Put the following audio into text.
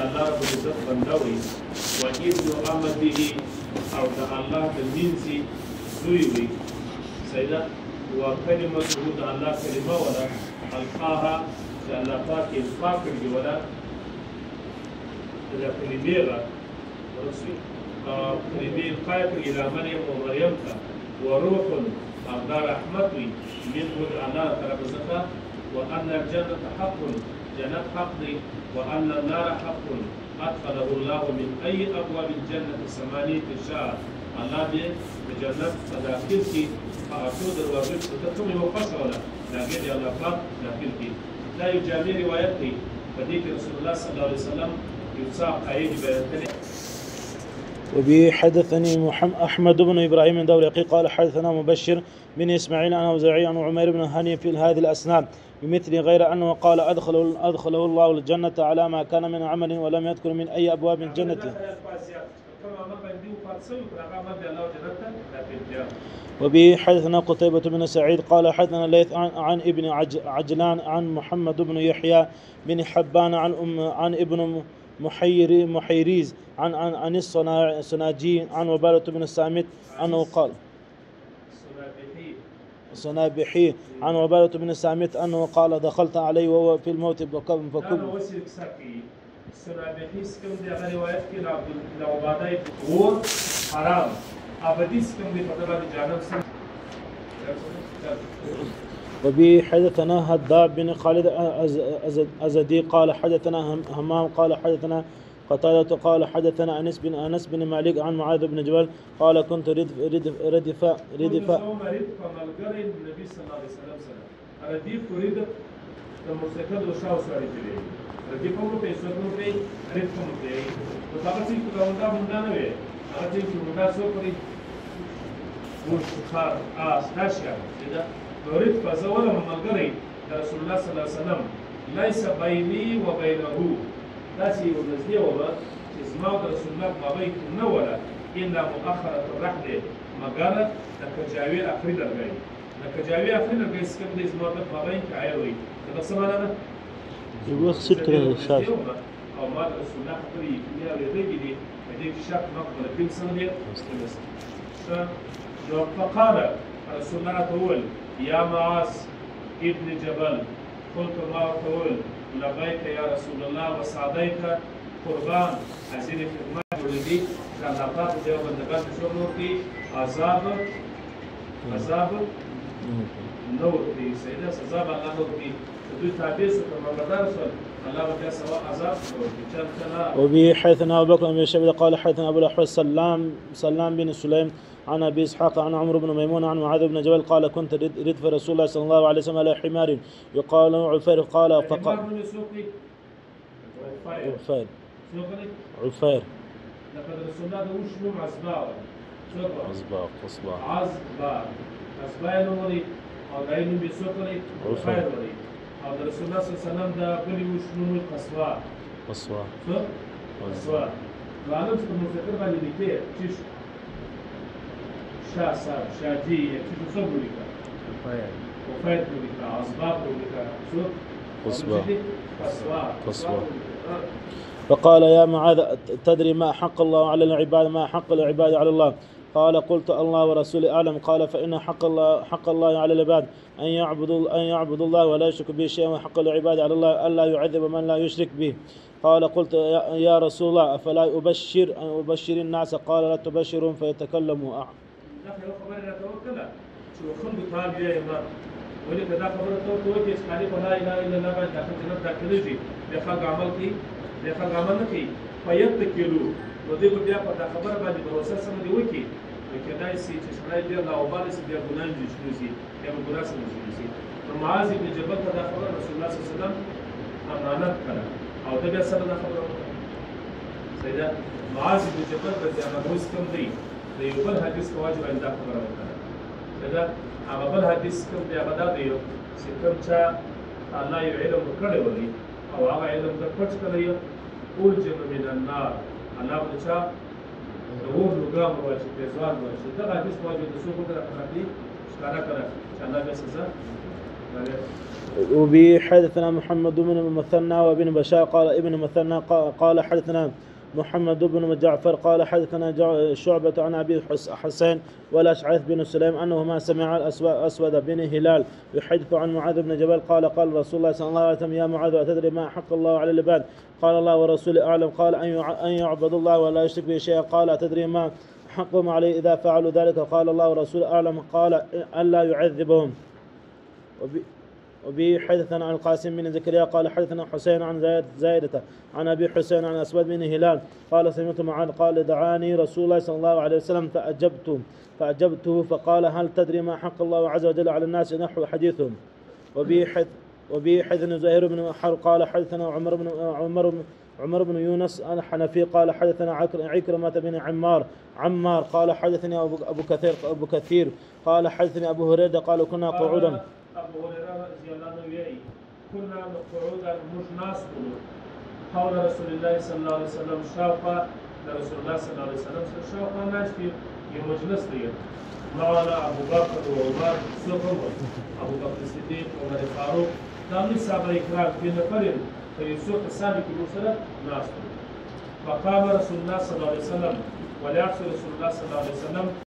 الله رب العزت بندوي وابن عمته او د الله د مینځي زوی وي سیده وکلمته د الله کلمه ولا القاها چې الله پاک انفاق کړي ولا د کلمې را ورسوي کلمې قایت الى مریم او مریم ته وروح او دا رحمت وي من الله طرف څخه وان الجنه حق جنت حق دی وان النار حق ادخله الله من اي ابواب الجنه ثمانيه شهر الله دې د جنت داخل کی هغه دروازې ته کومه وقفه ولا لکه دې الله پاک داخل کی دا یو جامع روایت دی په دې کې رسول الله صلی الله علیه وسلم یو څه قاعده بیان کړي. وبه حدثني أحمد بن إبراهيم الدورقي قال حدثنا مبشر بن إسماعيل عن أوزاعي عن عمير بن هاني في هذه الأسناد بمثل غير أنه قال أدخله الله الجنة على ما كان من عمل ولم يذكر من أي أبواب الجنة. وبه حدثنا قتيبة بن سعيد قال حدثنا الليث عن ابن عجلان عن محمد بن يحيى بن حبان عن ابن محيريز عن الصناجي عن وبالة بن الصامت أنه قال صنابحي عن وبالة بن الصامت أنه قال دخلت عليه وهو في الموت فكب صنابحي سكم دي على روايات كي لعبادة هو حرام أبدي سكم دي فتبع جانب سم. وبه حدثنا هداب بن خالد أزدي قال حدثنا همام قال حدثنا قتادة قال حدثنا أنس بن مالك عن معاذ بن جبل قال كنت ردف النبي صلى الله عليه وسلم رديف ردف المستقل وشاو سواري تلي رديف هم في سوكم في ردفهم في وطبعا تيجي كوندا مندانا ويه أنا تيجي كوندا سوكري وشخار ناشيا كده ورد فزوله ملګری رسول الله صلی الله علیه وسلم ليس بيني وبينه داسې یو نږدې وه چې زما او د رسول الله مابین نه وله الا مؤخره الرحل مګر د کجاوي اخري لرګی د کجاوي اخري لرګی څه کوم دی زما د مابین کې عیار وي دا څه معنا ده یو وخت څه کړی او ما د رسول الله خبرې یې اورېدلې دي په دې کې شک مقبل کوم څه دی نو فقال رسول الله تقول يا معاذ ابن جبل قلت ما تقول لبيك يا رسول الله وسعديك قربان حزين خدمات ولدي كان لقاط جواب النبات شغله في عذاب نور في سيدنا عذاب الله نور في دو تابع كما بدر رسول الله وجه سواء عذاب وبه حدثنا ابو بكر بن شيبه قال حدثنا ابو الاحوص سلام بن سليم عن ابي اسحاق عن عمرو بن ميمون عن معاذ بن جبل قال كنت ردف رسول الله صلى الله عليه وسلم على حمار يقال عفير قال فقال عفير لقد رسول الله وش نوم عزباء نوري او داينو بسوقري عفير وري او رسول الله صلى الله عليه وسلم دا بلي وش نوم قصوا معلوم چې مفکر باندې لیکي چې شاجي چې څه ولیکا وفايد ولیکا اسباب ولیکا قصوا فقال يا معاذ تدري ما حق الله على العباد ما حق العباد على الله قال قلت الله ورسوله أعلم قال فإن حق الله على العباد أن يعبدوا الله ولا يشرك به شيئا وحق العباد على الله ألا يعذب من لا يشرك به قال قلت يا رسول الله أفلا أبشر الناس قال لا تبشرهم فيتكلموا ودې په بیا په دا خبره باندې بروسه سم دی وکی کېدای شي چې سړی ډېر لاوباله شي بیا ګناه دي شي بیا ګناه سم شي نو معاذ بن جبل ته دا خبره رسول الله صلی الله علیه وسلم امانت کړه او دا بیا سره دا خبره وکړه سیدا معاذ بن جبل په دې هغه اوس کوم دی د یو بل حدیث په واجب باندې دا خبره وکړه سیدا هغه بل حدیث کوم دی هغه دا دی چې کوم چې الله یو علم کړی وي او هغه علم د پټ کړی او جن من النار الله بچا دور لګام واچي په ځوان واچي دا حدیث واجب د څو کو تر خپل ښکارا کړه چې الله به سزا وبه حدثنا محمد بن المثنى وابن بشار قال ابن مثنى قال حدثنا محمد بن جعفر قال حدثنا شعبة عن أبي حسين والأشعث بن سليم أنهما سمع الأسود بن هلال يحدث عن معاذ بن جبل قال قال رسول الله صلى الله عليه وسلم يا معاذ أتدري ما حق الله على العباد؟ قال الله ورسوله أعلم. قال أن يعبد الله ولا يشرك به شيئا. قال أتدري ما حقهم عليه إذا فعلوا ذلك؟ قال الله ورسوله أعلم. قال ألا يعذبهم. وبه حدثنا عن القاسم بن زكريا قال حدثنا حسين عن زايدة عن أبي حسين عن أسود بن هلال قال سمعت معاذ قال دعاني رسول الله صلى الله عليه وسلم فأجبته فقال هل تدري ما حق الله عز وجل على الناس؟ نحو حديثهم. وبه حدثنا زهير بن حرب قال حدثنا عمر بن يونس الحنفي قال حدثنا عكرمة بن عمار قال حدثني أبو كثير قال حدثني أبو هريرة قال كنا قعودا. أبو هريرة رضي الله عنه كنا قعودا مش حول رسول الله صلى الله عليه وسلم شاوخا لرسول الله صلى الله عليه وسلم شاوخا ناس في مجلس دي معنا أبو بكر وعمر سوقهم أبو بكر الصديق وعمر الفاروق دامني صحابة الكرام في نفر فيسوق السابق الأسرة ناس. فقام رسول الله صلى الله عليه وسلم وليعصي رسول الله صلى الله عليه وسلم